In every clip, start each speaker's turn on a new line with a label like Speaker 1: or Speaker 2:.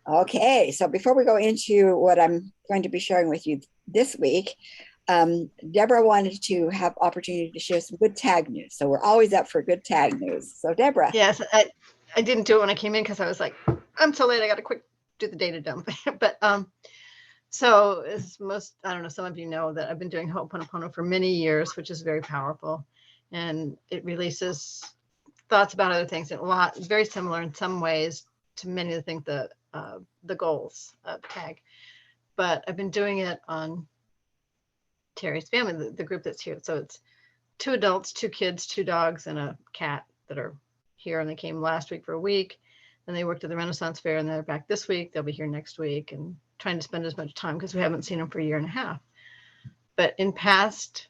Speaker 1: Okay, so before we go into what I'm going to be sharing with you this week, Deborah wanted to have opportunity to share some good tag news. So we're always up for good tag news. So Deborah,
Speaker 2: Yes, I didn't do it when I came in because I was like, I'm so late. I got to quick do the data dump. But so as most, I don't know, some of you know that I've been doing Ho'oponopono for many years, which is very powerful, and it releases thoughts about other things, and a lot very similar in some ways to many of the things the goals of tag. But I've been doing it on Terry's family, the group that's here. So it's two adults, two kids, two dogs, and a cat that are here. And they came last week for a week. And they worked at the Renaissance Fair, and they're back this week. They'll be here next week, and trying to spend as much time because we haven't seen them for a year and a half. But in past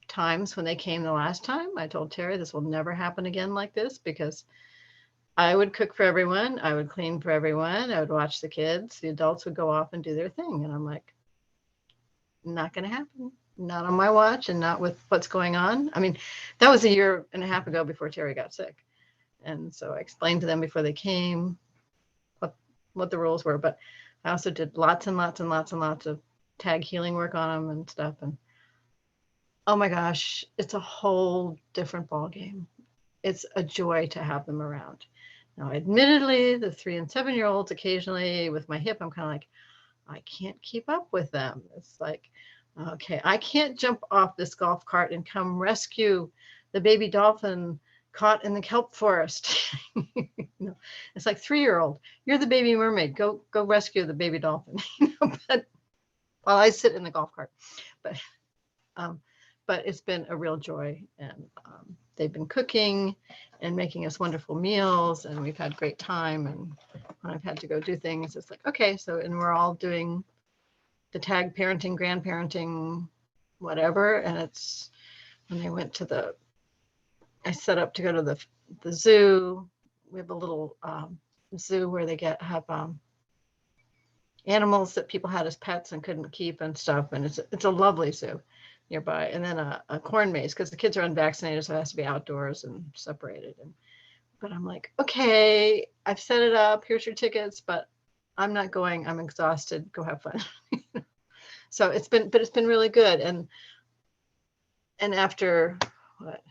Speaker 2: times when they came the last time, I told Terry this will never happen again like this because I would cook for everyone, I would clean for everyone, I would watch the kids, the adults would go off and do their thing. And I'm like, not going to happen. Not on my watch and not with what's going on. I mean, that was a year and a half ago before Terry got sick. And so I explained to them before they came what what the rules were. But I also did lots and lots and lots and lots of tag healing work on them and stuff. And oh my gosh, it's a whole different ball game. It's a joy to have them around. Now, admittedly, the 3 and 7 year olds occasionally with my hip, I'm kind of like, I can't keep up with them. It's like, okay, I can't jump off this golf cart and come rescue the baby dolphin caught in the kelp forest. It's like 3 year old, you're the baby mermaid. Go rescue the baby dolphin. But while I sit in the golf cart, but um, but it's been a real joy, and they've been cooking and making us wonderful meals, and we've had great time. And when I've had to go do things, it's like okay, so and we're all doing the tag parenting, grandparenting, whatever. And it's when they went to I set up to go to the zoo. We have a little zoo where they have animals that people had as pets and couldn't keep and stuff. And it's a lovely zoo nearby. And then a corn maze because the kids are unvaccinated, so it has to be outdoors and separated. But I'm like, okay, I've set it up. Here's your tickets, but I'm not going. I'm exhausted. Go have fun. So but it's been really good. And after what,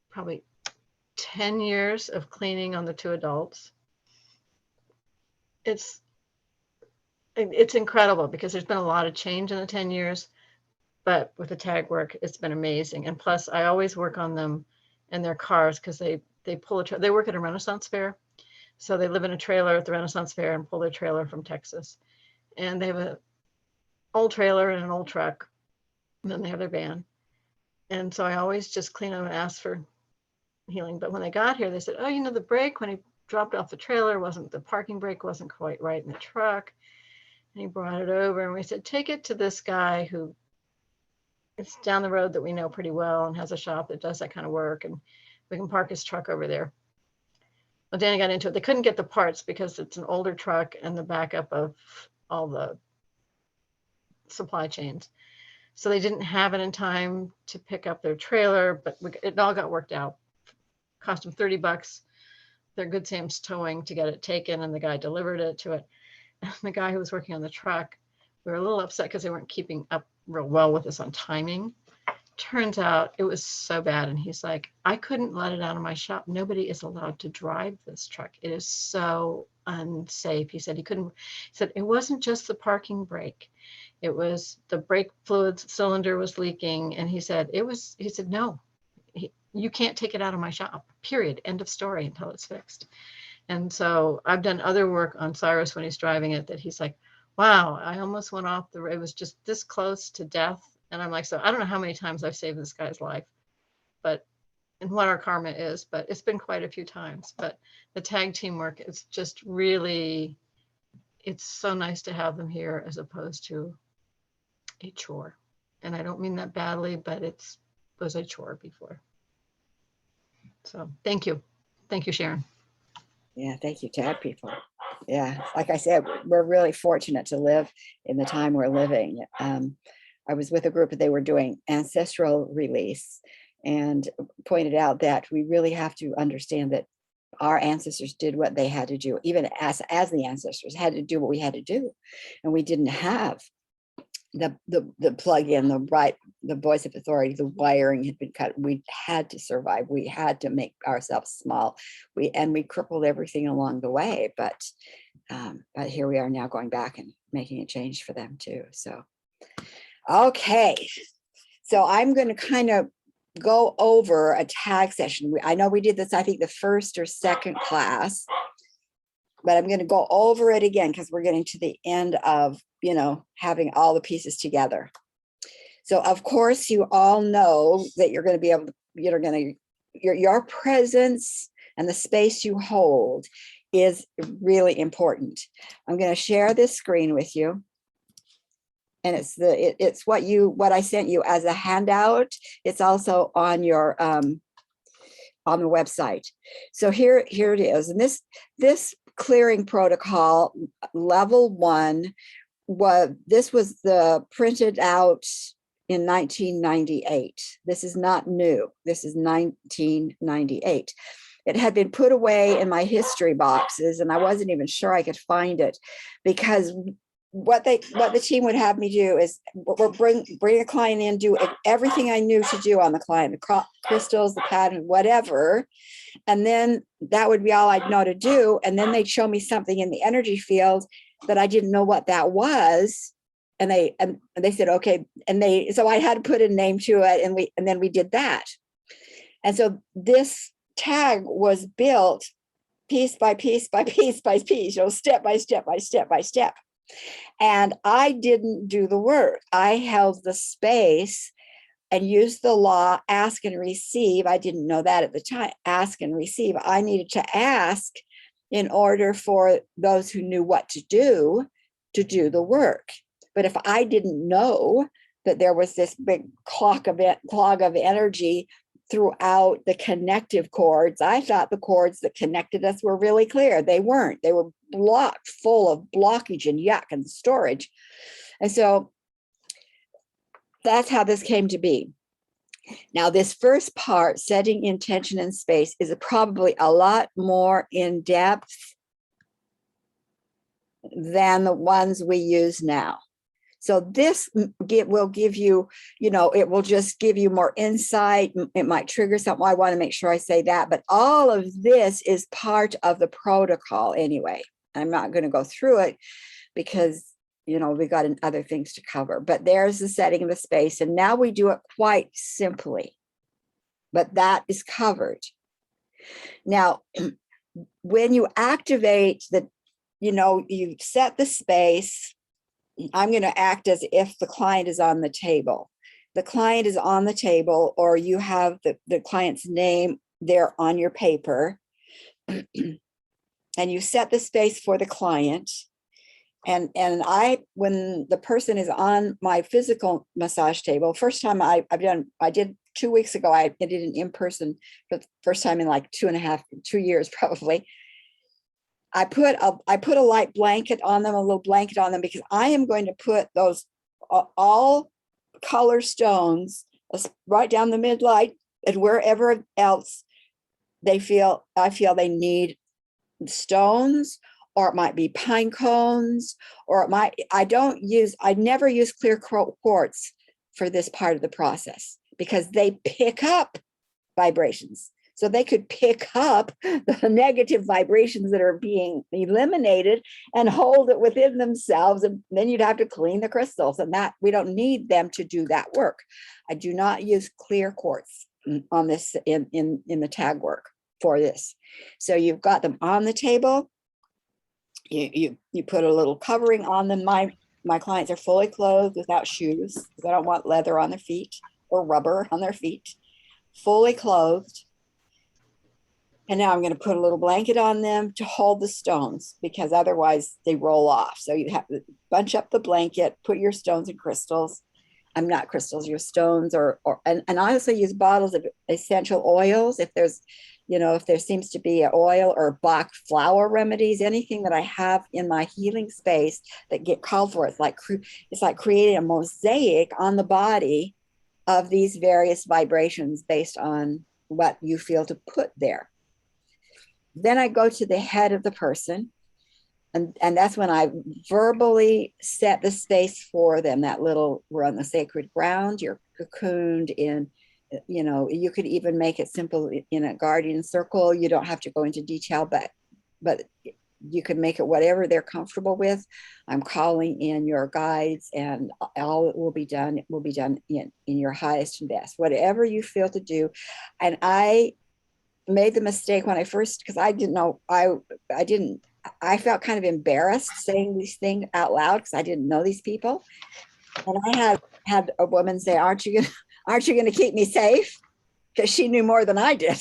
Speaker 2: probably 10 years of cleaning on the two adults, it's incredible because there's been a lot of change in the 10 years, but with the tag work, it's been amazing. And plus I always work on them in their cars because they pull they work at a Renaissance fair. So they live in a trailer at the Renaissance fair and pull their trailer from Texas. And they have an old trailer and an old truck. And then they have their van. And so I always just clean them and ask for healing. But when they got here, they said, oh, the brake when he dropped off the trailer the parking brake wasn't quite right in the truck. And he brought it over and we said, take it to this guy who is down the road that we know pretty well and has a shop that does that kind of work. And we can park his truck over there. Well, Danny got into it. They couldn't get the parts because it's an older truck and the backup of all the supply chains. So they didn't have it in time to pick up their trailer, but it all got worked out. Cost them $30. They're Good Sam's Towing to get it taken, and the guy delivered it to it. And the guy who was working on the truck, we were a little upset because they weren't keeping up real well with us on timing. Turns out it was so bad. And he's like, I couldn't let it out of my shop. Nobody is allowed to drive this truck. It is so unsafe. He said he couldn't. He said it wasn't just the parking brake. It was the brake fluid cylinder was leaking. And he said, no, you can't take it out of my shop, period. End of story until it's fixed. And so I've done other work on Cyrus when he's driving it that he's like, wow, I almost went off the road. It was just this close to death. And I'm like, so I don't know how many times I've saved this guy's life, but and what our karma is, but it's been quite a few times. But the tag team work, it's just really, it's so nice to have them here as opposed to a chore. And I don't mean that badly, but it was a chore before. So thank you. Thank you, Sharon.
Speaker 1: Yeah, thank you, tag people. Yeah, like I said, we're really fortunate to live in the time we're living. I was with a group and they were doing ancestral release and pointed out that we really have to understand that our ancestors did what they had to do, even as the ancestors had to do what we had to do. And we didn't have the plug-in, the voice of authority, the wiring had been cut. We had to survive. We had to make ourselves small. We crippled everything along the way, but here we are now going back and making a change for them too. So, okay. So I'm going to kind of go over a tag session. I know we did this, I think the first or second class, but I'm going to go over it again because we're getting to the end of, having all the pieces together. So of course you all know that you're going to be able to, your presence and the space you hold is really important. I'm going to share this screen with you. And it's what I sent you as a handout. It's also on your on the website. So here it is. And this clearing protocol level 1 was the printed out in 1998. This is not new. This is 1998. It had been put away in my history boxes, and I wasn't even sure I could find it, because what the team would have me do is bring a client in, do everything I knew to do on the client, the crystals, the pattern, whatever. And then that would be all I'd know to do. And then they'd show me something in the energy field that I didn't know what that was. And they said, okay. And so I had to put a name to it. And then we did that. And so this tag was built piece by piece by piece by piece, step by step by step by step. And I didn't do the work. I held the space and used the law, ask and receive. I didn't know that at the time, ask and receive. I needed to ask in order for those who knew what to do the work. But if I didn't know that there was this big clog of energy throughout the connective cords, I thought the cords that connected us were really clear. They weren't. They were blocked, full of blockage and yuck and storage. And so that's how this came to be. Now, this first part, setting intention in space, is probably a lot more in depth than the ones we use now. So this will give you, it will just give you more insight. It might trigger something. I want to make sure I say that, but all of this is part of the protocol anyway. I'm not going to go through it because, we've got other things to cover, but there's the setting of the space. And now we do it quite simply, but that is covered. Now, when you activate you set the space, I'm going to act as if the client is on the table. The client is on the table, or you have the client's name there on your paper, and you set the space for the client. And when the person is on my physical massage table, first time I did 2 weeks ago, I did an in-person for the first time in like 2 years, probably. I put a light blanket on them, a little blanket on them, because I am going to put those all color stones right down the midlight and wherever else I feel they need stones, or it might be pine cones, or it might, I never use clear quartz for this part of the process because they pick up vibrations. So they could pick up the negative vibrations that are being eliminated and hold it within themselves. And then you'd have to clean the crystals, and that we don't need them to do that work. I do not use clear quartz on this in the tag work for this. So you've got them on the table. You put a little covering on them. My clients are fully clothed without shoes because I don't want leather on their feet or rubber on their feet. Fully clothed. And now I'm going to put a little blanket on them to hold the stones, because otherwise they roll off. So you have to bunch up the blanket, put your stones and crystals. I'm not crystals, your stones, and I also use bottles of essential oils. If there's, if there seems to be an oil or Bach flower remedies, anything that I have in my healing space that get called for, it's like creating a mosaic on the body of these various vibrations based on what you feel to put there. then I go to the head of the person. And that's when I verbally set the space for them. That little, we're on the sacred ground, you're cocooned in, you know, you could even make it simple in a guardian circle. You don't have to go into detail, but you can make it whatever they're comfortable with. I'm calling in your guides, and all will be done. It will be done in your highest and best, whatever you feel to do. And I made the mistake when I first, because I didn't know, I didn't, I felt kind of embarrassed saying these things out loud because I didn't know these people. And I had a woman say, aren't you gonna keep me safe? Because she knew more than I did.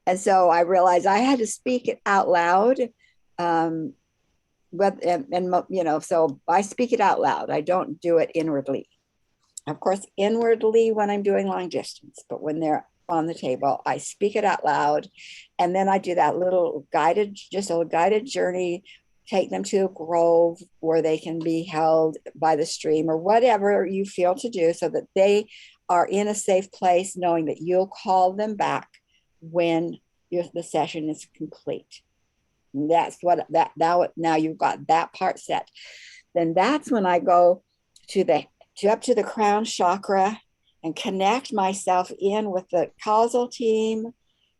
Speaker 1: And so I realized I had to speak it out loud. But you know, so I speak it out loud. I don't do it inwardly. Of course, inwardly when I'm doing long distance, but when they're on the table, I speak it out loud. And then I do that little just a guided journey, take them to a grove where they can be held by the stream or whatever you feel to do, so that they are in a safe place, knowing that you'll call them back when the session is complete. And that's what that now you've got that part set. Then that's when I go up to the crown chakra and connect myself in with the causal team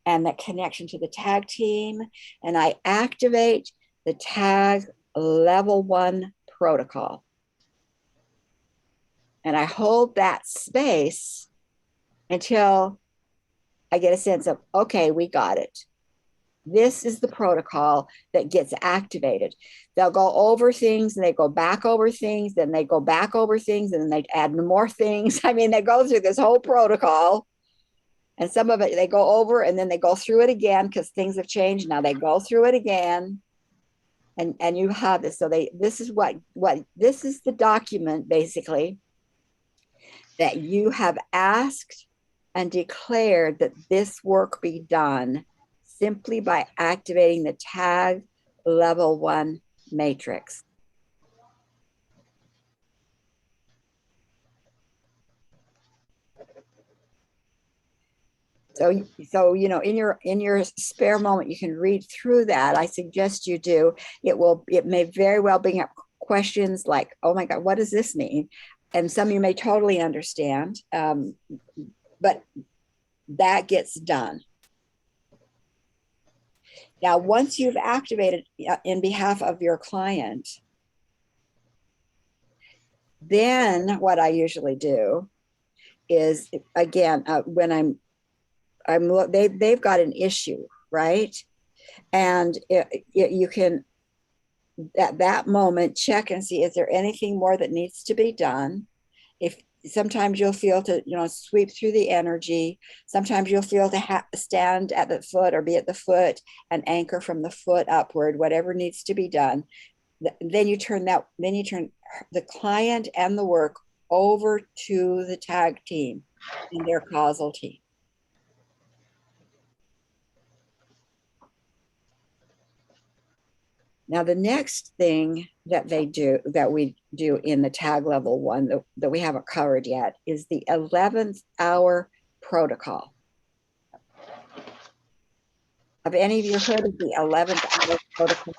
Speaker 1: and that connection to the tag team. And I activate the tag level 1 protocol. And I hold that space until I get a sense of, okay, we got it. This is the protocol that gets activated. They'll go over things and they go back over things, then they go back over things, and then they add more things. I mean, they go through this whole protocol, and some of it they go over and then they go through it again because things have changed. Now they go through it again. And you have this. So this is this is the document basically that you have asked and declared that this work be done simply by activating the tag level 1 matrix. So you know, in your spare moment, you can read through that. I suggest you do. It may very well bring up questions like, oh my God, what does this mean? And some you may totally understand, but that gets done. Now, once you've activated in behalf of your client, then what I usually do is, again, when they've got an issue, right? And you can, at that moment, check and see, is there anything more that needs to be done? If sometimes you'll feel to, you know, sweep through the energy. Sometimes you'll feel to stand at the foot or be at the foot and anchor from the foot upward, whatever needs to be done. Then you turn the client and the work over to the tag team and their causal team. Now, the next thing that we do in the tag level 1 that we haven't covered yet is the 11th hour protocol. Have any of you heard of the 11th hour protocol?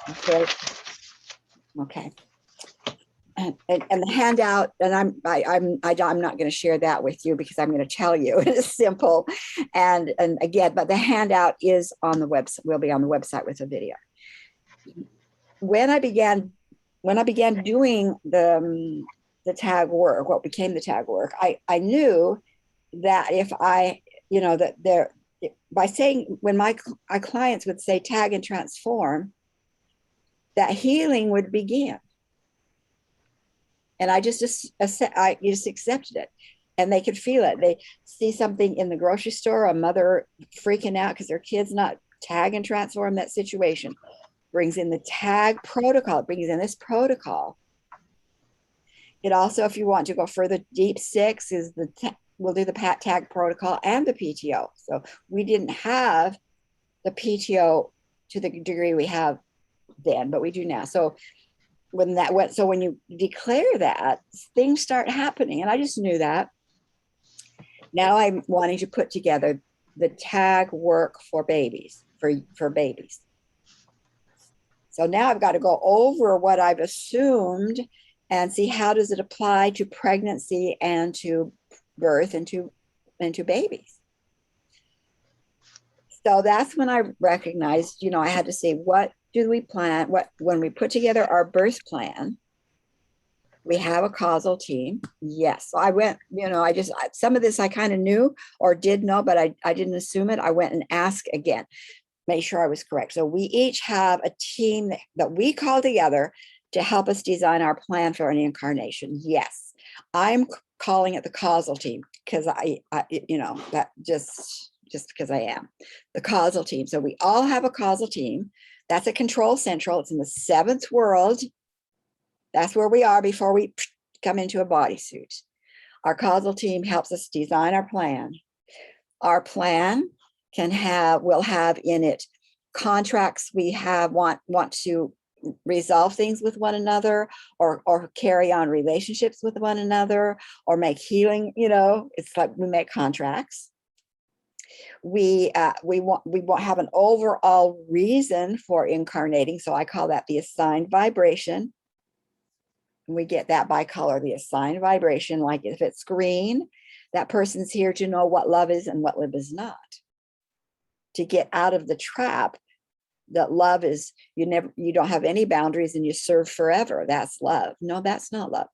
Speaker 1: Okay. And the handout, and I'm not going to share that with you because I'm going to tell you it's simple. And again, but the handout is on the website, will be on the website with a video. When I began doing the tag work, what became the tag work, I knew that if I, you know, that there, by saying, when my clients would say tag and transform, that healing would begin. And I just accepted it, and they could feel it. They see something in the grocery store, a mother freaking out because their kid's not tag and transform that situation. Brings in the tag protocol, it brings in this protocol. It also, if you want to go further, deep 6 is we'll do the tag protocol and the PTO. So we didn't have the PTO to the degree we have then, but we do now. So when you declare that, things start happening. And I just knew that. Now I'm wanting to put together the tag work for babies, for babies. So now I've got to go over what I've assumed and see how does it apply to pregnancy and to birth and to babies. So that's when I recognized, I had to say, what do we plan? When we put together our birth plan, we have a causal team. Yes. So I went, some of this I kind of knew or did know, but I didn't assume it. I went and asked again, make sure I was correct. So we each have a team that we call together to help us design our plan for an incarnation. Yes. I'm calling it the causal team because that just because I am the causal team. So we all have a causal team. That's a control central. It's in the seventh world. That's where we are before we come into a bodysuit. Our causal team helps us design our plan. Our plan will have in it contracts we want to resolve things with one another, or carry on relationships with one another, or make healing. It's like we make contracts. We won't have an overall reason for incarnating. So I call that the assigned vibration. We get that by color, the assigned vibration. Like if it's green, that person's here to know what love is and what love is not. To get out of the trap that love is, you don't have any boundaries and you serve forever. That's love. No, that's not love.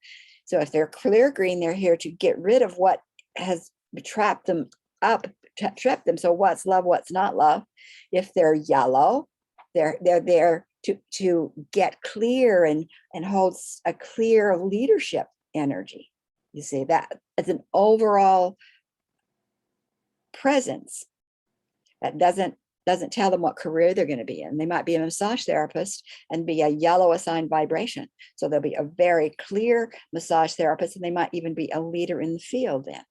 Speaker 1: So if they're clear green, they're here to get rid of what has trapped them. So what's love, what's not love? If they're yellow, they're there to get clear and hold a clear leadership energy. You see, that as an overall presence that doesn't tell them what career they're going to be in. They might be a massage therapist and be a yellow assigned vibration. So they'll be a very clear massage therapist, and they might even be a leader in the field then.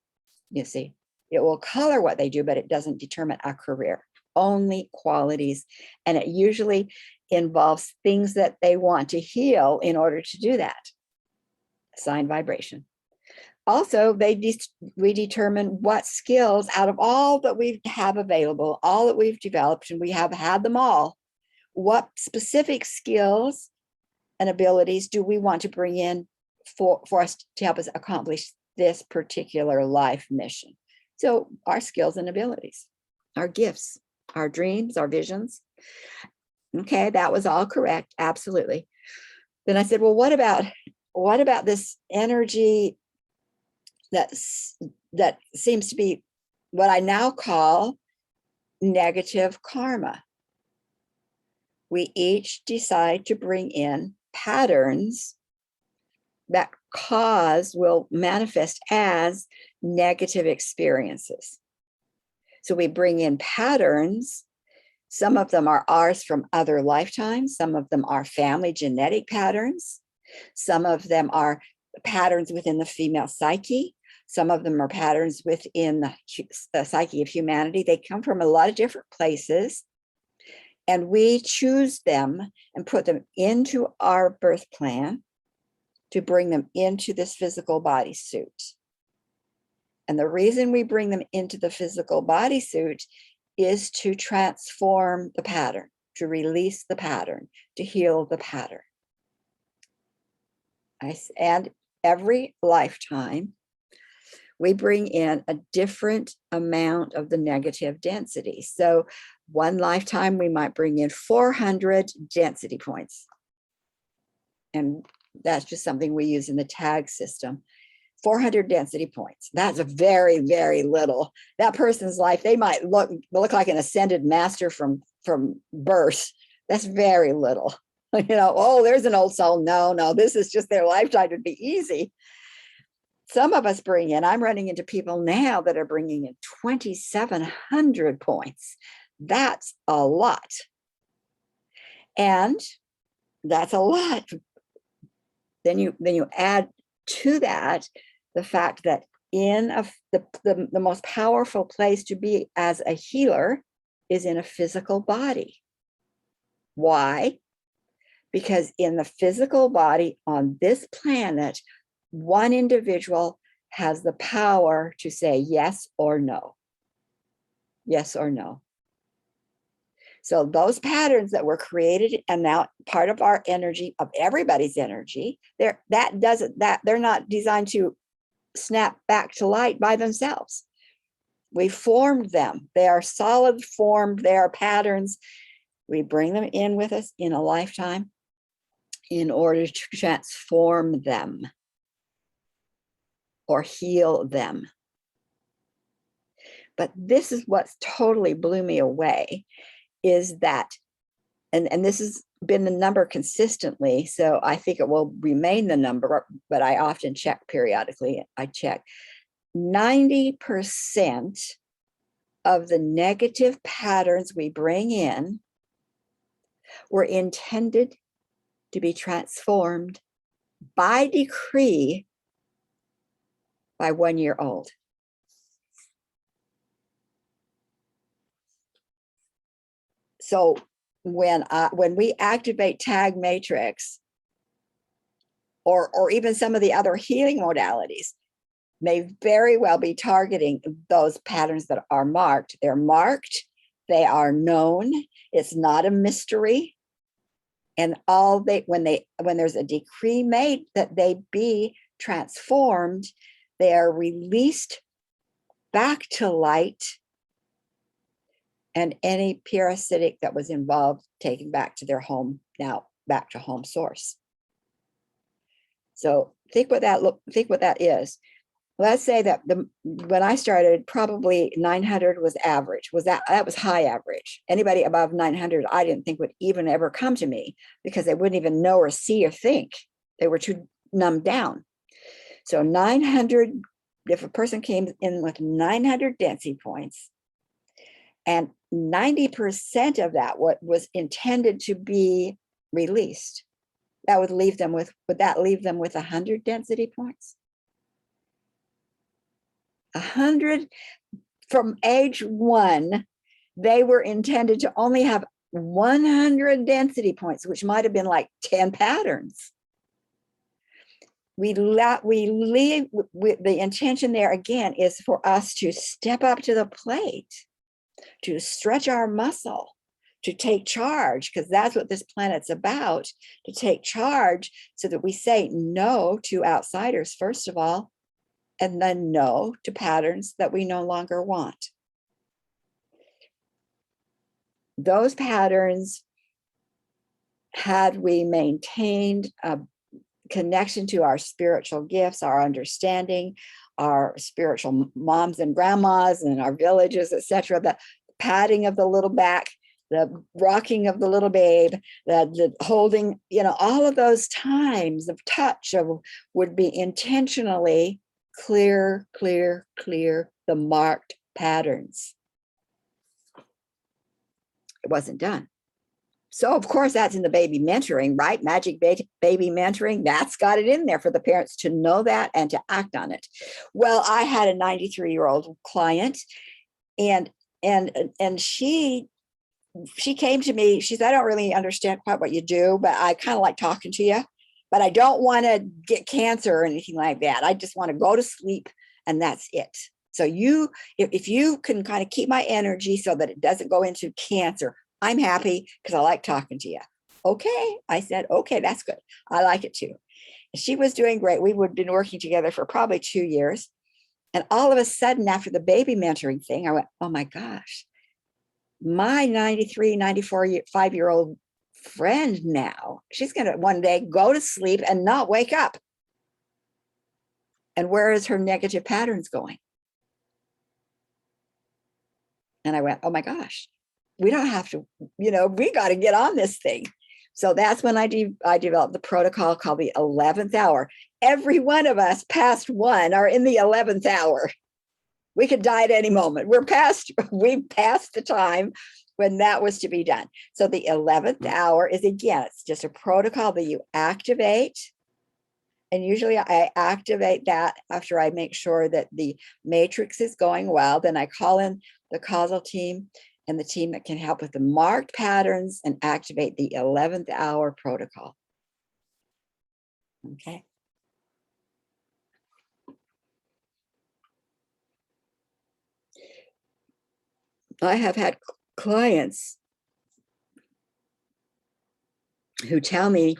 Speaker 1: You see, it will color what they do, but it doesn't determine a career, only qualities. And it usually involves things that they want to heal in order to do that. Assigned vibration. Also, we determine what skills out of all that we have available, all that we've developed, and we have had them all, what specific skills and abilities do we want to bring in for us to help us accomplish this particular life mission? So our skills and abilities, our gifts, our dreams, our visions. Okay, that was all correct. Absolutely. Then I said, well, what about this energy that seems to be what I now call negative karma? We each decide to bring in patterns that will manifest as negative experiences. So we bring in patterns. Some of them are ours from other lifetimes. Some of them are family genetic patterns. Some of them are patterns within the female psyche. Some of them are patterns within the psyche of humanity. They come from a lot of different places, and we choose them and put them into our birth plan to bring them into this physical bodysuit. And the reason we bring them into the physical bodysuit is to transform the pattern, to release the pattern, to heal the pattern. And every lifetime, we bring in a different amount of the negative density. So one lifetime, we might bring in 400 density points. And that's just something we use in the tag system. 400 density points. That's a very, very little. That person's life, they might look like an ascended master from birth. That's very little. Oh, there's an old soul. No, this is just their lifetime. It'd be easy. Some of us bring in, I'm running into people now that are bringing in 2,700 points. That's a lot. And that's a lot. Then you add to that the fact that in the most powerful place to be as a healer is in a physical body. Why? Because in the physical body on this planet, one individual has the power to say yes or no. Yes or no. So those patterns that were created and now part of our energy, of everybody's energy, they're not designed to snap back to light by themselves. We formed them. They are solid formed. They are patterns. We bring them in with us in a lifetime in order to transform them or heal them. But this is what's totally blew me away, is that, and this has been the number consistently, so I think it will remain the number, but I often check periodically. I check 90% of the negative patterns we bring in were intended to be transformed by decree by 1 year old. So when we activate tag matrix, or even some of the other healing modalities, may very well be targeting those patterns that are marked. They're marked, they are known, it's not a mystery. And when there's a decree made that they be transformed, they are released back to light, and any parasitic that was involved taken back to their home, now back to home source. So think what that is. Let's say that when I started, probably 900 was average. That was high average. Anybody above 900, I didn't think would even ever come to me, because they wouldn't even know or see or think. They were too numbed down. So 900, if a person came in with 900 density points, and 90% of that what was intended to be released, that would leave them with, would that leave them with 100 density points? 100 from age 1, they were intended to only have 100 density points, which might have been like 10 patterns. We leave with the intention there again is for us to step up to the plate, to stretch our muscle, to take charge, because that's what this planet's about, to take charge so that we say no to outsiders, first of all, and then no to patterns that we no longer want. Those patterns, had we maintained a connection to our spiritual gifts, our understanding, our spiritual moms and grandmas and our villages, etc., the patting of the little back, the rocking of the little babe, the holding, all of those times of touch would be intentionally clear, the marked patterns. It wasn't done. So of course that's in the baby mentoring, right? Magic baby mentoring, that's got it in there for the parents to know that and to act on it. Well, I had a 93-year-old client, and she came to me, she said, I don't really understand quite what you do, but I kind of like talking to you, but I don't want to get cancer or anything like that. I just want to go to sleep, and that's it. So if you can kind of keep my energy so that it doesn't go into cancer, I'm happy, because I like talking to you. Okay, I said, okay, that's good. I like it too. She was doing great. We would have been working together for probably 2 years. And all of a sudden, after the baby mentoring thing, I went, oh my gosh, my 93, 94, 5-year-old friend now, she's going to one day go to sleep and not wake up. And where is her negative patterns going? And I went, oh my gosh, we don't have to, we got to get on this thing. So that's when I developed the protocol called the 11th hour. Every one of us past 1 are in the 11th hour. We could die at any moment. We've passed the time when that was to be done. So the 11th hour is, again, it's just a protocol that you activate. And usually I activate that after I make sure that the matrix is going well. Then I call in the causal team and the team that can help with the marked patterns and activate the 11th hour protocol. Okay. I have had clients who tell me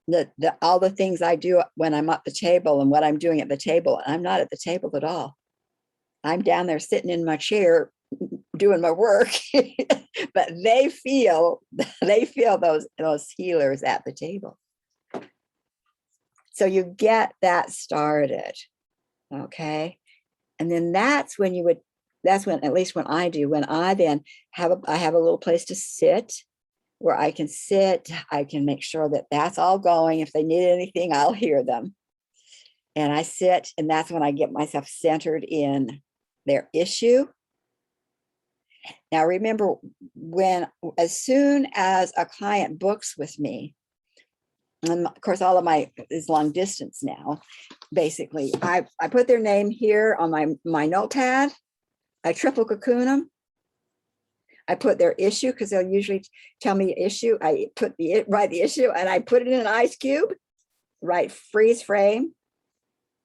Speaker 1: that all the things I do when I'm at the table and what I'm doing at the table, I'm not at the table at all. I'm down there sitting in my chair doing my work, but they feel those healers at the table. So you get that started, okay? And then that's when, at least when I do, when I then have a little place to sit where I can sit, I can make sure that that's all going. If they need anything, I'll hear them. And I sit, and that's when I get myself centered in their issue. Now, remember, as soon as a client books with me, and of course, all of my is long distance now, basically, I put their name here on my notepad. I triple cocoon them. I put their issue, because they'll usually tell me issue. I write the issue, and I put it in an ice cube, write freeze frame,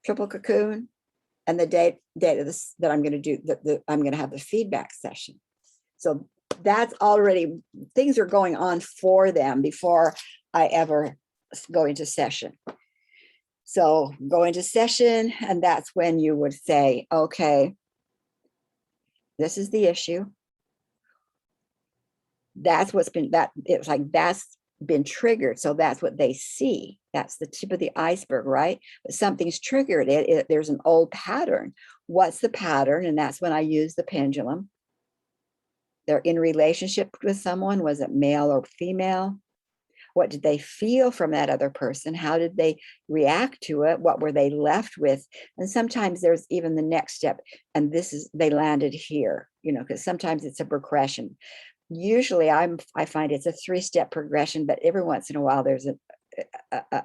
Speaker 1: triple cocoon, and the date of this that I'm going to do, I'm going to have the feedback session. So that's already, things are going on for them before I ever go into session. So go into session, and that's when you would say, okay, this is the issue. That's been triggered. So that's what they see. That's the tip of the iceberg, right? But something's triggered it. There's an old pattern. What's the pattern? And that's when I use the pendulum. They're in relationship with someone. Was it male or female? What did they feel from that other person? How did they react to it? What were they left with? And sometimes there's even the next step. And they landed here, because sometimes it's a progression. Usually I find it's a 3-step progression, but every once in a while there's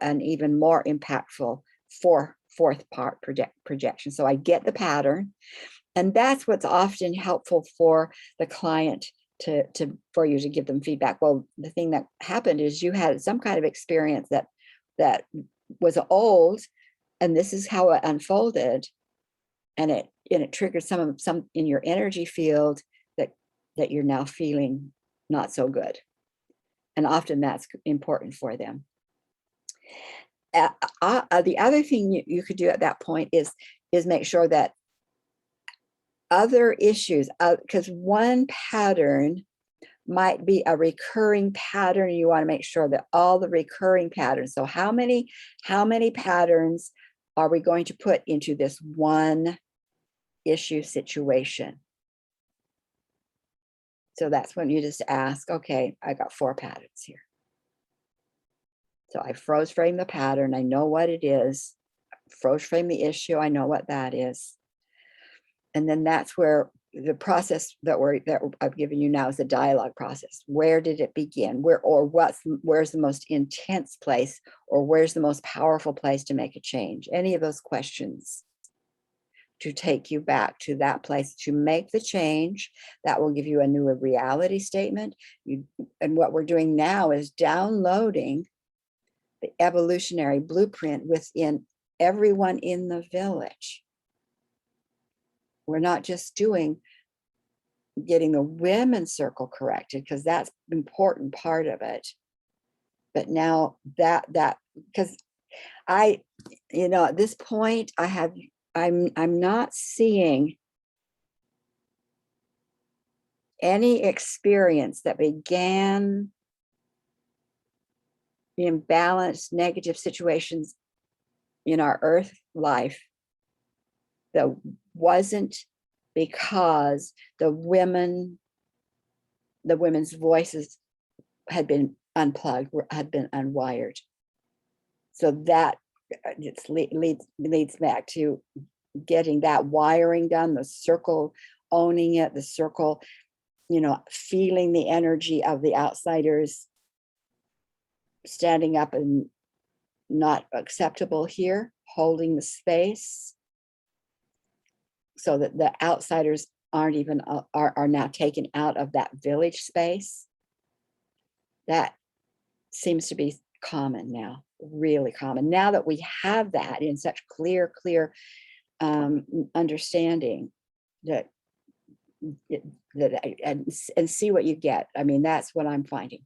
Speaker 1: an even more impactful fourth part projection. So I get the pattern, and that's what's often helpful for the client for you to give them feedback. Well, the thing that happened is you had some kind of experience that was old, and this is how it unfolded, and it triggered some in your energy field that you're now feeling not so good. And often that's important for them. The other thing you could do at that point is make sure that other issues, because one pattern might be a recurring pattern. You want to make sure that all the recurring patterns. So how many patterns are we going to put into this one issue situation? So that's when you just ask, okay, I got 4 patterns here. So I froze frame the pattern. I know what it is. Froze frame the issue. I know what that is. And then that's where the process that I've given you now is the dialogue process. Where did it begin? Where's the most intense place, or where's the most powerful place to make a change? Any of those questions to take you back to that place to make the change. That will give you a new reality statement. And what we're doing now is downloading the evolutionary blueprint within everyone in the village. We're not just getting the women's circle corrected, because that's an important part of it. But now because at this point I'm not seeing any experience that began imbalanced negative situations in our earth life that wasn't because the women's voices had been unplugged, had been unwired. So that leads back to getting that wiring done, the circle, owning it, the circle, feeling the energy of the outsiders standing up and not acceptable here, holding the space so that the outsiders are now taken out of that village space. That seems to be common now, really common. Now that we have that in such clear understanding, and see what you get. I mean, that's what I'm finding.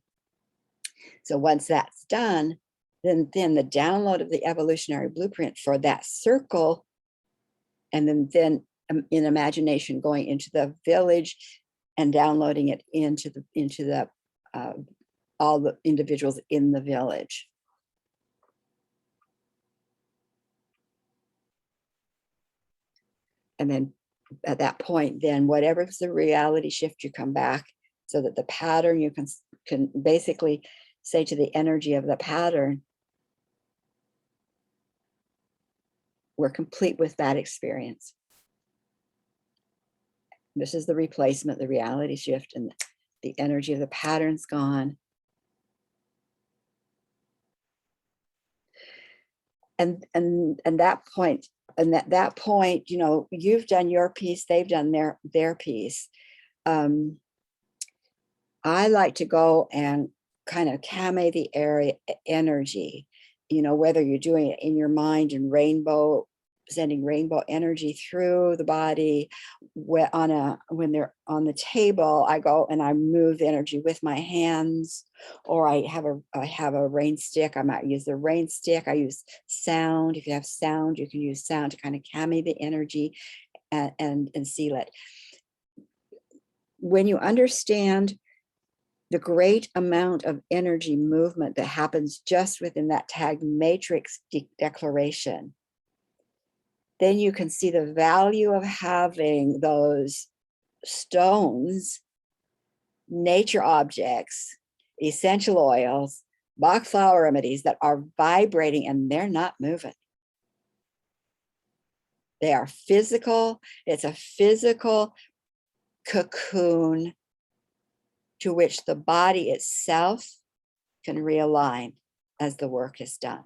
Speaker 1: So once that's done, then the download of the evolutionary blueprint for that circle, and then in imagination going into the village and downloading it into the all the individuals in the village. And then at that point, then whatever's the reality shift, you come back so that the pattern, you can basically say to the energy of the pattern, we're complete with that experience. This is the replacement, the reality shift, and the energy of the pattern's gone. And that point, and at that point, you know, you've done your piece, they've done their piece. I like to go and kind of kame the area energy, you know, whether you're doing it in your mind and sending rainbow energy through the body. When they're on the table, I go and I move the energy with my hands, or I have a rain stick. I might use the rain stick. I use sound. If you have sound, you can use sound to kind of kame the energy and seal it. When you understand the great amount of energy movement that happens just within that tag matrix declaration, then you can see the value of having those stones, nature objects, essential oils, Bach flower remedies that are vibrating and they're not moving. They are physical. It's a physical cocoon to which the body itself can realign as the work is done.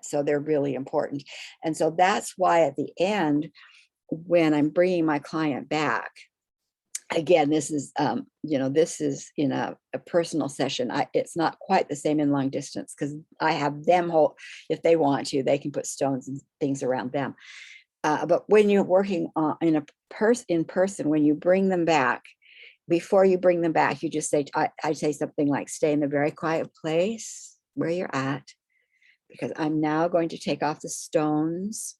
Speaker 1: So they're really important. And so that's why at the end, when I'm bringing my client back, again, this is, this is in a personal session. It's not quite the same in long distance because I have them hold, if they want to, they can put stones and things around them. But when you're working in person, when you bring them back, before you bring them back, you just say, I say something like, stay in a very quiet place where you're at, because I'm now going to take off the stones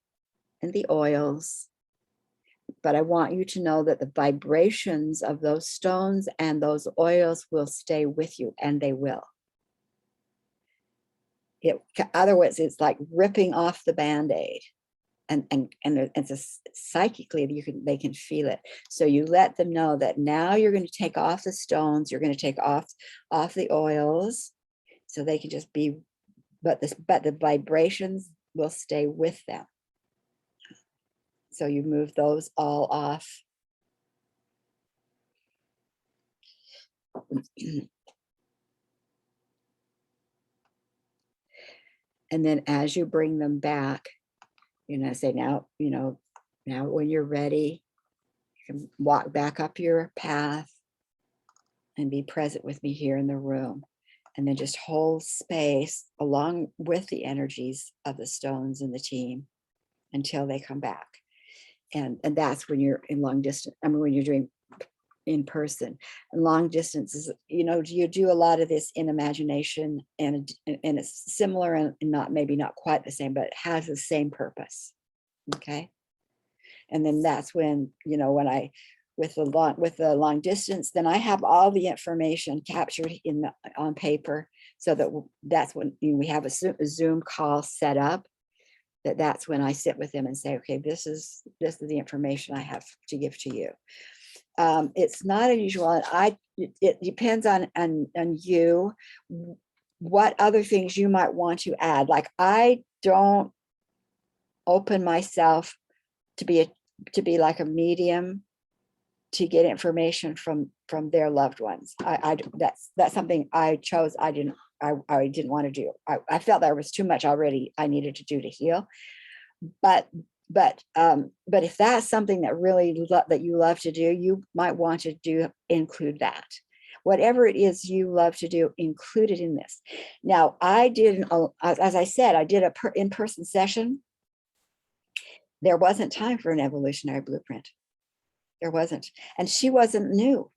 Speaker 1: and the oils. But I want you to know that the vibrations of those stones and those oils will stay with you, and they will. Otherwise, it's like ripping off the Band-Aid. And it's psychically they can feel it. So you let them know that now you're going to take off the stones, you're going to take off the oils, so they can just be, but the vibrations will stay with them. So you move those all off. And then as you bring them back, say now when you're ready, you can walk back up your path and be present with me here in the room. And then just hold space along with the energies of the stones and the team until they come back. And that's when you're in long distance. I mean, when you're doing in person. And long distance is, you do a lot of this in imagination, and it's similar and maybe not quite the same, but it has the same purpose. Okay. And then that's when, when I, with the long distance, then I have all the information captured on paper, so that's when we have a Zoom call set up. That's when I sit with them and say, okay, this is the information I have to give to you. It's not unusual. It depends on you, what other things you might want to add. Like, I don't open myself to be like a medium to get information from their loved ones. That's something I chose. I didn't want to do. I felt there was too much already I needed to do to heal. But if that's something that really that you love to do, you might want to include that. Whatever it is you love to do, include it in this. Now, I did, as I said, I did a in-person session. There wasn't time for an evolutionary blueprint. There wasn't. And she wasn't new.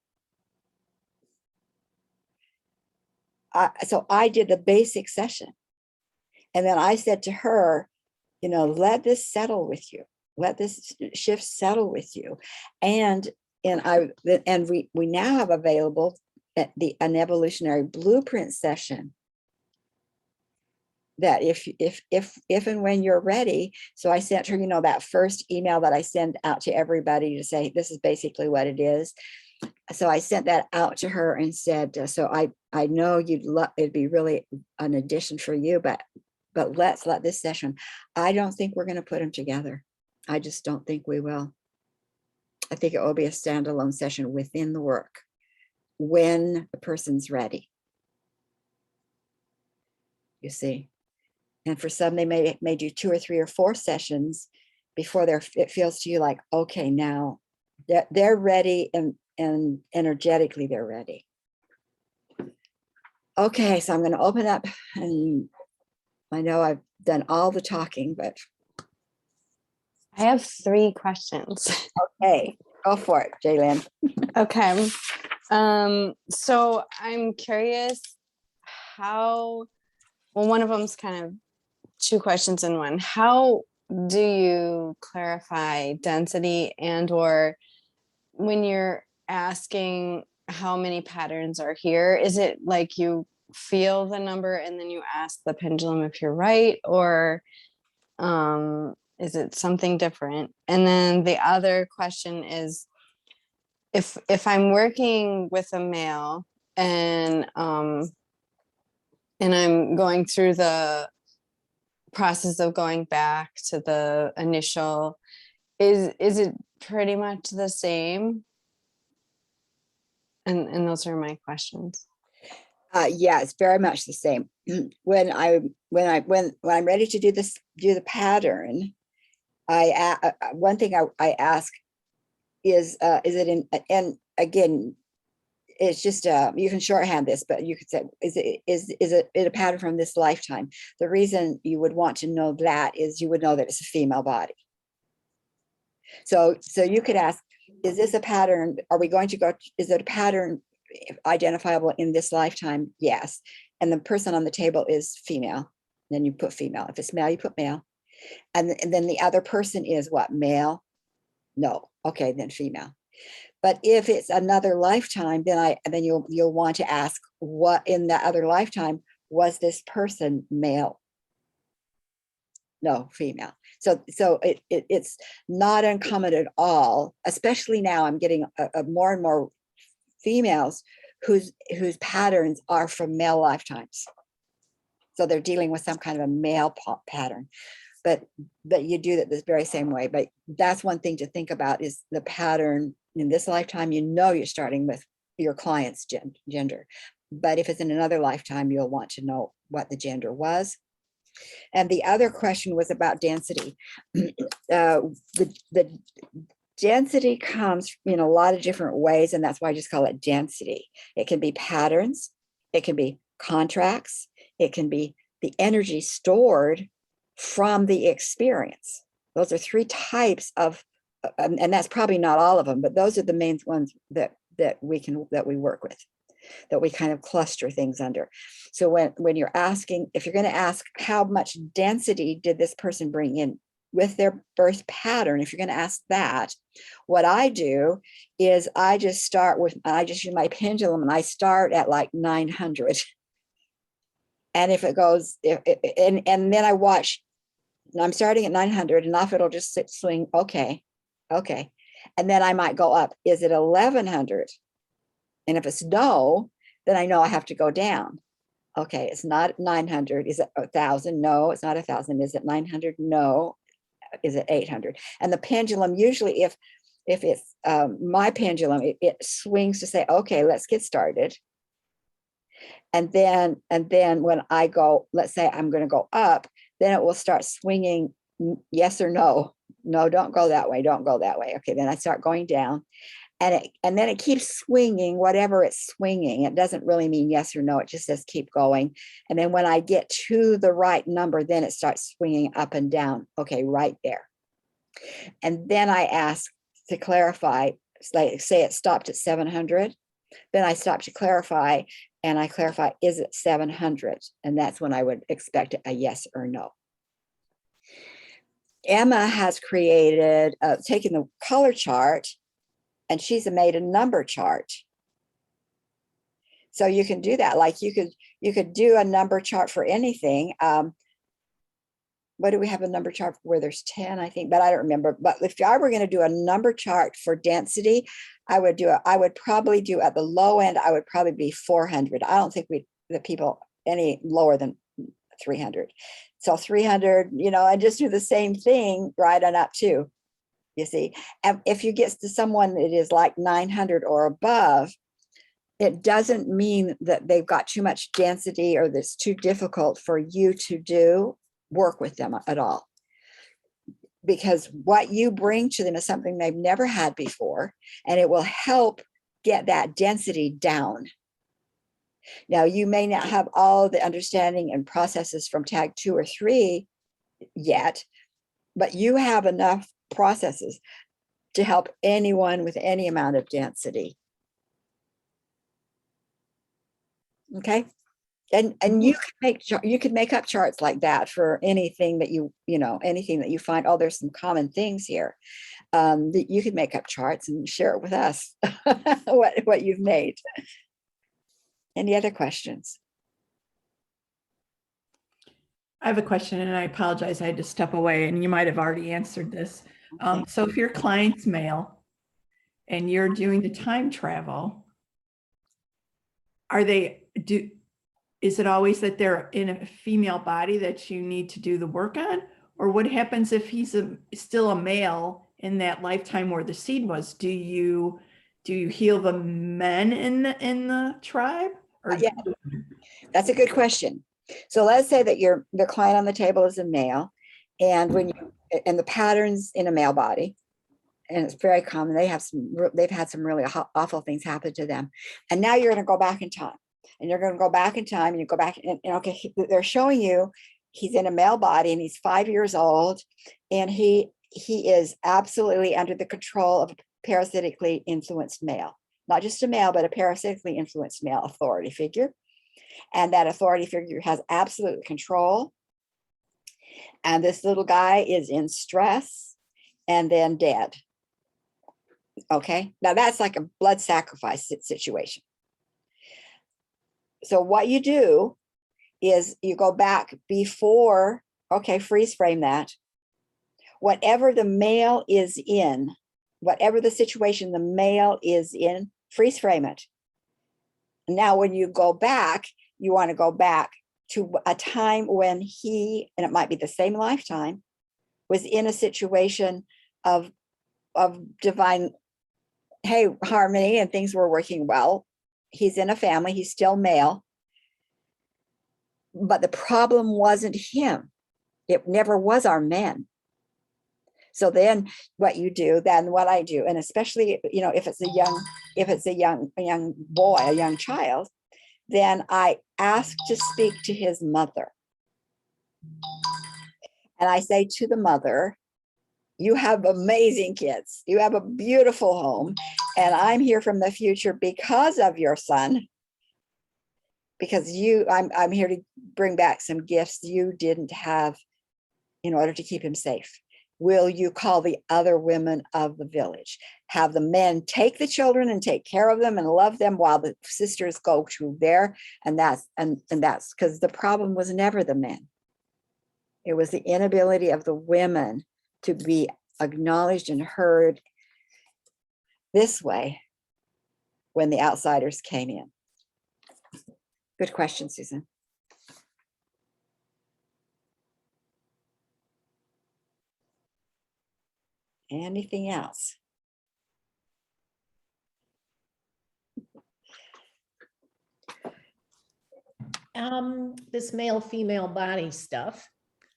Speaker 1: so I did the basic session. And then I said to her, let this settle with you. Let this shift settle with you. And we now have available an evolutionary blueprint session that if and when you're ready. So I sent her, that first email that I send out to everybody to say, this is basically what it is. So I sent that out to her and said, so I know it'd be really an addition for you, but let's let this session. I don't think we're going to put them together. I just don't think we will. I think it will be a standalone session within the work when the person's ready. You see, and for some, they may do 2 or 3 or 4 sessions before it feels to you like, okay, now they're ready and energetically they're ready. Okay, so I'm going to open up, and I know I've done all the talking, but
Speaker 3: I have 3 questions.
Speaker 1: okay, go for it, Jaylyn.
Speaker 3: Okay. So I'm curious one of them's kind of 2 questions in one. How do you clarify density, and or when you're asking how many patterns are here, is it like you feel the number and then you ask the pendulum if you're right, or is it something different? And then the other question is, if I'm working with a male and I'm going through the process of going back to the initial, is it pretty much the same? And those are my questions.
Speaker 1: Yeah, it's very much the same. When I'm ready to do the pattern, one thing I ask is it in, and again, it's just you can shorthand this, but you could say, is it a pattern from this lifetime? The reason you would want to know that is you would know that it's a female body. So you could ask, is this a pattern? Are we going to go? Is it a pattern identifiable in this lifetime? Yes. And the person on the table is female. Then you put female. If it's male, you put male. And then the other person is what? Male? No. Okay, then female. But if it's another lifetime, then you'll want to ask, what in that other lifetime was this person male? No, female. So it's not uncommon at all, especially now I'm getting more and more females whose patterns are from male lifetimes. So they're dealing with some kind of a male pattern, but you do that this very same way. But that's one thing to think about, is the pattern in this lifetime. You're starting with your client's gender, but if it's in another lifetime, you'll want to know what the gender was. And the other question was about density. The density comes in a lot of different ways, and that's why I just call it density. It can be patterns, it can be contracts, it can be the energy stored from the experience. Those are 3 types of, and that's probably not all of them, but those are the main ones that we work with, that we kind of cluster things under. So when you're asking, if you're going to ask how much density did this person bring in with their birth pattern, if you're going to ask that, what I do is I just use my pendulum, and I start at like 900. And if it goes, and then I watch, I'm starting at 900, and off it'll just swing. Okay. And then I might go up. Is it 1100? And if it's no, then I know I have to go down. Okay, it's not 900. Is it 1,000? No, it's not 1,000. Is it 900? No. Is it 800? And the pendulum, usually if it's my pendulum, it swings to say, okay, let's get started. And then when I go, let's say I'm going to go up, then it will start swinging yes or no. No, don't go that way. Don't go that way. Okay, then I start going down. And then it keeps swinging, whatever it's swinging. It doesn't really mean yes or no. It just says keep going. And then when I get to the right number, then it starts swinging up and down. Okay, right there. And then I ask to clarify, like say it stopped at 700. Then I stop to clarify. and I clarify, is it 700? And that's when I would expect a yes or no. Emma has created, taken the color chart, and she's made a number chart. So you can do that. Like you could do a number chart for anything. What do we have a number chart where there's 10, I think, but I don't remember. But if I were going to do a number chart for density, I would probably do at the low end, I would probably be 400. I don't think the people any lower than 300. So 300, and just do the same thing right on up to, you see. And if you get to someone that is like 900 or above, it doesn't mean that they've got too much density or that's too difficult for you to work with them at all. Because what you bring to them is something they've never had before, and it will help get that density down. Now, you may not have all the understanding and processes from tag 2 or 3 yet, but you have enough processes to help anyone with any amount of density. Okay. And you could make up charts like that for anything that anything that you find. Oh, there's some common things here. That you could make up charts and share it with us what you've made. Any other questions?
Speaker 4: I have a question, and I apologize, I had to step away, and you might have already answered this.
Speaker 1: Okay.
Speaker 4: So if your client's male and you're doing the time travel, is it always that they're in a female body that you need to do the work on? Or what happens if he's still a male in that lifetime where the seed was? Do you heal the men in the tribe? Or
Speaker 1: Yeah, that's a good question. So let's say that the client on the table is a male, and the patterns in a male body, and it's very common. They've had some really awful things happen to them, and now you're going to go back in time, and you're going to go back in time, and you go back and okay, they're showing you he's in a male body, and he's 5 years old, and he is absolutely under the control of a parasitically influenced male, not just a male, but a parasitically influenced male authority figure. And that authority figure has absolute control. And this little guy is in stress and then dead. Okay, now that's like a blood sacrifice situation. So what you do is you go back before, okay, freeze frame that. Whatever the male is in, whatever the situation the male is in, freeze frame it. Now, when you go back, you want to go back to a time when he, and it might be the same lifetime, was in a situation of divine, hey, harmony, and things were working well. He's in a family, he's still male. But the problem wasn't him. It never was our men. So then what you do, then what I do, and especially, if it's a young boy, a young child, then I ask to speak to his mother. And I say to the mother, you have amazing kids. You have a beautiful home. And I'm here from the future because of your son. Because I'm here to bring back some gifts you didn't have in order to keep him safe. Will you call the other women of the village? Have the men take the children and take care of them and love them while the sisters go to there. And that's because the problem was never the men. It was the inability of the women to be acknowledged and heard this way when the outsiders came in. Good question, Susan. Anything else?
Speaker 5: This male female body stuff.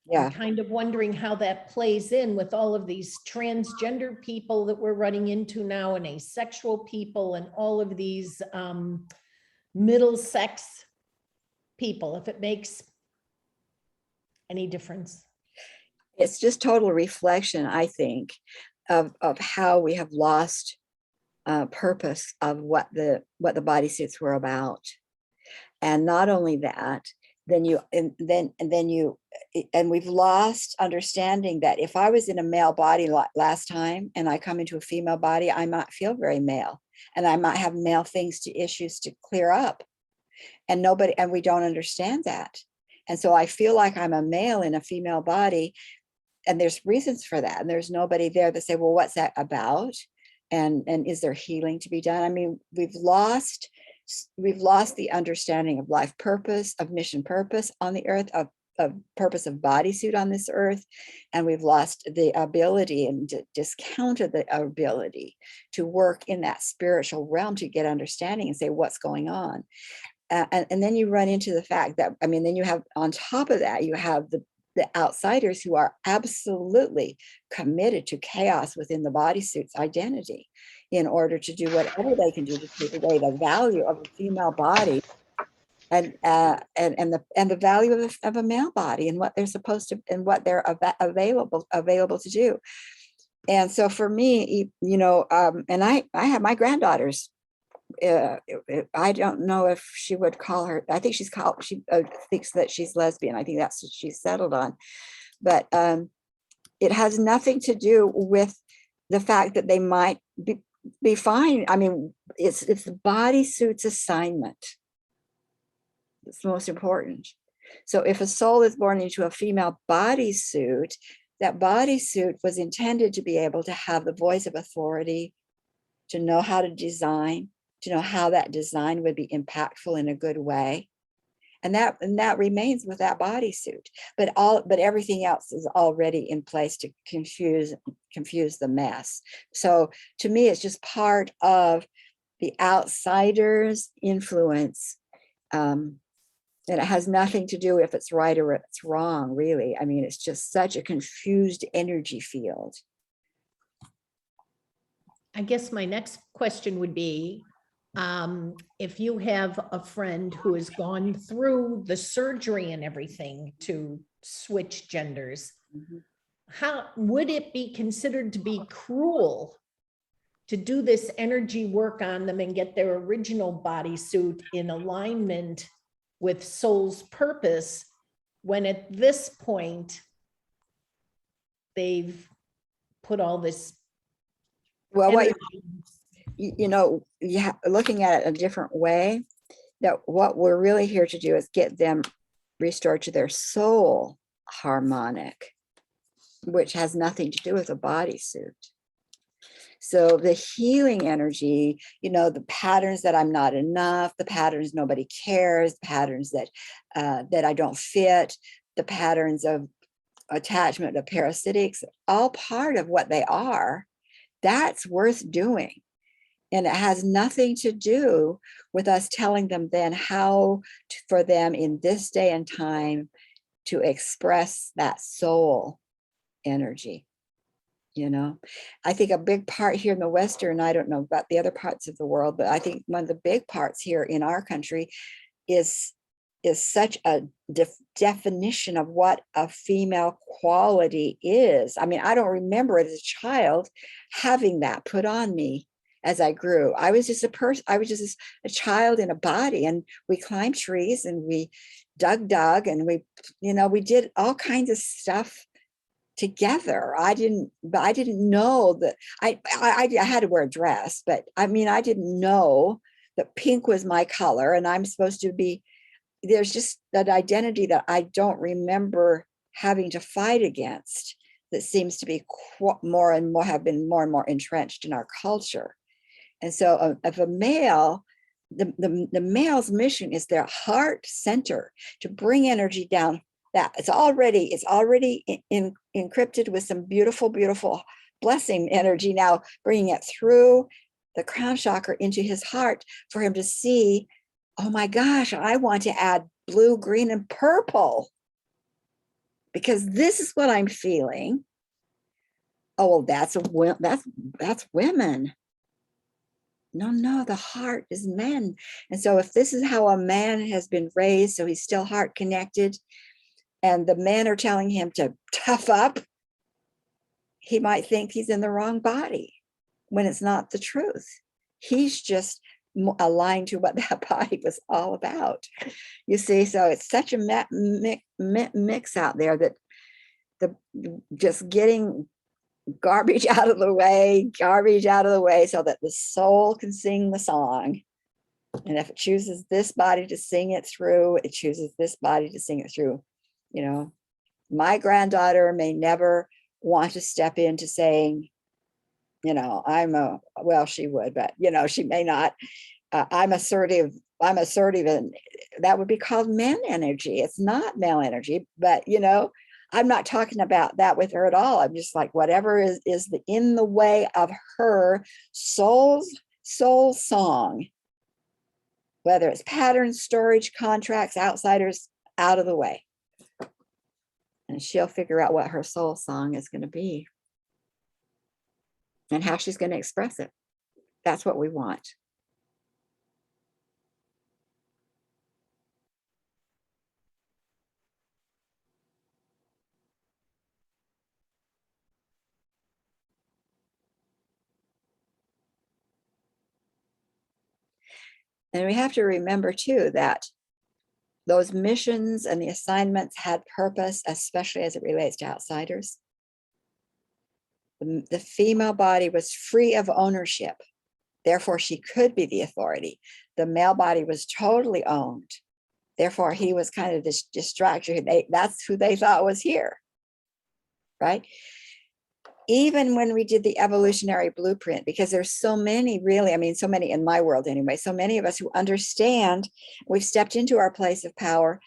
Speaker 1: Yeah.
Speaker 5: I'm kind of wondering how that plays in with all of these transgender people that we're running into now, and asexual people, and all of these middle sex people, if it makes any difference.
Speaker 1: It's just total reflection, I think, of how we have lost purpose of what the bodysuits were about. And not only that, then you and then you and we've lost understanding that if I was in a male body last time and I come into a female body, I might feel very male, and I might have male things to issues to clear up. And we don't understand that. And so I feel like I'm a male in a female body, and there's reasons for that. And there's nobody there to say, well, what's that about? And is there healing to be done? I mean, we've lost the understanding of life purpose, of mission purpose on the earth, of purpose of bodysuit on this earth. And we've lost the ability and discounted the ability to work in that spiritual realm to get understanding and say what's going on. And then you run into the fact that, I mean, then you have, on top of that, you have the outsiders who are absolutely committed to chaos within the bodysuit's identity in order to do whatever they can do to take away the value of a female body and the value of a male body and what they're supposed to and what they're available to do. And so for me, you know, and I have my granddaughters. I don't know if she would call her. I think she thinks that she's lesbian. I think that's what she's settled on. But it has nothing to do with the fact that they might be fine. I mean, it's the bodysuit's assignment. It's most important. So if a soul is born into a female bodysuit, that bodysuit was intended to be able to have the voice of authority, to know how to design, to know how that design would be impactful in a good way. And that remains with that bodysuit. But everything else is already in place to confuse the mess. So to me, it's just part of the outsider's influence. And it has nothing to do if it's right or it's wrong, really. I mean, it's just such a confused energy field.
Speaker 5: I guess my next question would be, if you have a friend who has gone through the surgery and everything to switch genders, how would it be considered to be cruel to do this energy work on them and get their original bodysuit in alignment with soul's purpose, when at this point they've put all this
Speaker 1: Well, what
Speaker 5: energy?
Speaker 1: you know, looking at it a different way, that what we're really here to do is get them restored to their soul harmonic, which has nothing to do with a bodysuit. So the healing energy, you know, the patterns that I'm not enough, the patterns nobody cares, the patterns that I don't fit, the patterns of attachment to parasitics, all part of what they are. That's worth doing. And it has nothing to do with us telling them then how for them in this day and time to express that soul energy. You know, I think a big part here in the Western, I don't know about the other parts of the world, but I think one of the big parts here in our country is such a definition of what a female quality is. I mean, I don't remember as a child having that put on me as I grew. I was just a child in a body, and we climbed trees and we dug and we, you know, we did all kinds of stuff together. I didn't know that I had to wear a dress, but I mean, I didn't know that pink was my color and I'm supposed to be. There's just that identity that I don't remember having to fight against, that seems to be more and more have been more and more entrenched in our culture. And so if a male, the male's mission is their heart center, to bring energy down. That it's already encrypted with some beautiful blessing energy, now bringing it through the crown chakra into his heart for him to see, oh my gosh, I want to add blue, green, and purple because this is what I'm feeling. Oh, well, that's women. No, the heart is men. And so if this is how a man has been raised, so he's still heart connected, and the men are telling him to tough up, he might think he's in the wrong body when it's not the truth. He's just aligned to what that body was all about. You see, so it's such a mix out there that the just getting garbage out of the way, so that the soul can sing the song. And if it chooses this body to sing it through, it chooses this body to sing it through. You know, my granddaughter may never want to step into saying, you know, well, she would, but, you know, she may not. I'm assertive, and that would be called men energy. It's not male energy, but, you know, I'm not talking about that with her at all. I'm just like, whatever is in the way of her soul song, whether it's patterns, storage, contracts, outsiders, out of the way. And she'll figure out what her soul song is going to be and how she's going to express it. That's what we want. And we have to remember too that those missions and the assignments had purpose, especially as it relates to outsiders. The female body was free of ownership. Therefore, she could be the authority. The male body was totally owned. Therefore, he was kind of this distraction. That's who they thought was here, right? Even when we did the evolutionary blueprint, because there's so many, really, I mean, so many in my world anyway, so many of us who understand, we've stepped into our place of power.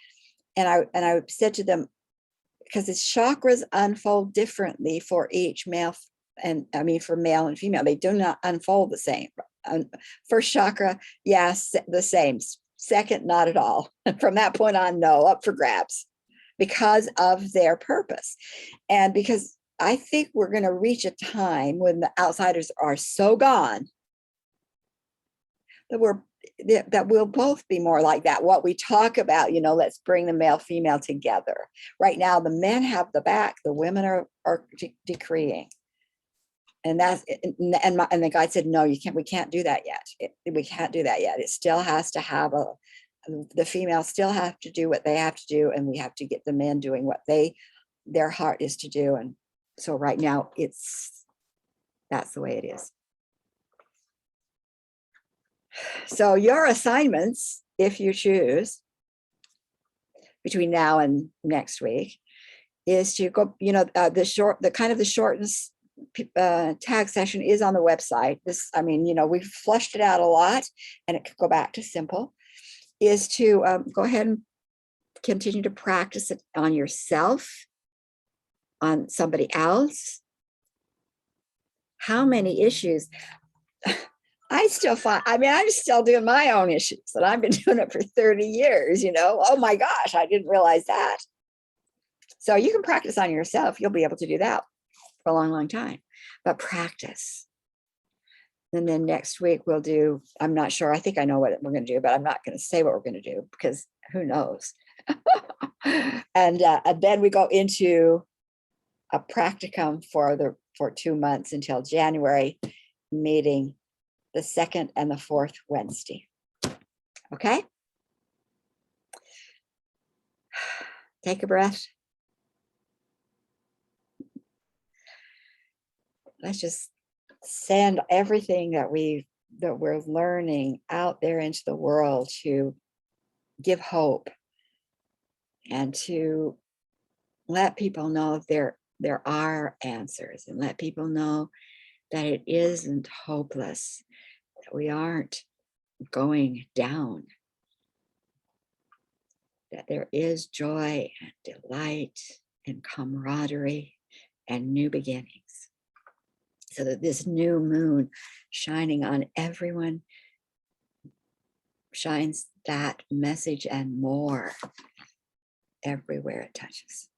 Speaker 1: And I said to them, because the chakras unfold differently for each male, and I mean, for male and female, they do not unfold the same. First chakra, yes, the same. Second, not at all. From that point on, no, up for grabs because of their purpose. And because I think we're going to reach a time when the outsiders are so gone that we'll both be more like that. What we talk about, you know, let's bring the male female together. Right now, the men have the back, the women are decreeing. And that's and the guy said, no, we can't do that yet. We can't do that yet. It still has to have the female still have to do what they have to do, and we have to get the men doing what their heart is to do. And so right now that's the way it is. So your assignments, if you choose, between now and next week, is to go, you know, the shortened tag session is on the website. This, I mean, you know, we've fleshed it out a lot, and it could go back to simple, is to go ahead and continue to practice it on yourself, on somebody else. How many issues? I still find, I mean, I'm still doing my own issues, and I've been doing it for 30 years, you know. Oh my gosh, I didn't realize that. So you can practice on yourself. You'll be able to do that for a long, long time, but practice. And then next week we'll do, I'm not sure, I think I know what we're going to do, but I'm not going to say what we're going to do because who knows. And then we go into a practicum for 2 months until January, meeting the second and the fourth Wednesday. Okay. Take a breath. Let's just send everything that we're learning out there into the world to give hope and to let people know there are answers, and let people know that it isn't hopeless, that we aren't going down, that there is joy and delight and camaraderie and new beginnings. So that this new moon shining on everyone shines that message and more everywhere it touches.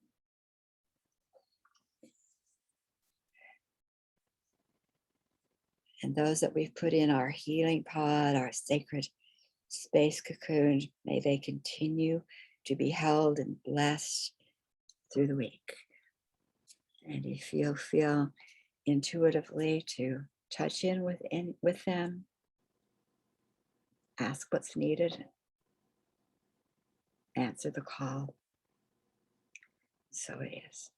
Speaker 1: And those that we've put in our healing pod, our sacred space cocoon, may they continue to be held and blessed through the week. And if you feel intuitively to touch in with them, ask what's needed, answer the call. So it is.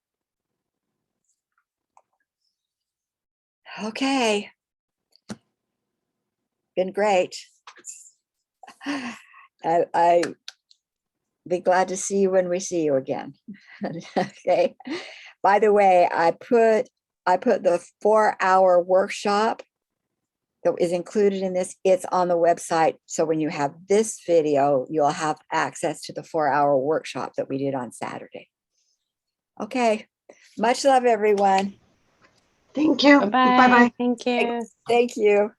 Speaker 1: Okay. Been great. I be glad to see you when we see you again. Okay. By the way, I put the 4-hour workshop that is included in this. It's on the website. So when you have this video, you'll have access to the 4-hour workshop that we did on Saturday. Okay. Much love, everyone.
Speaker 2: Thank you.
Speaker 3: Bye-bye.
Speaker 2: Bye-bye.
Speaker 3: Thank you.
Speaker 1: Thank you.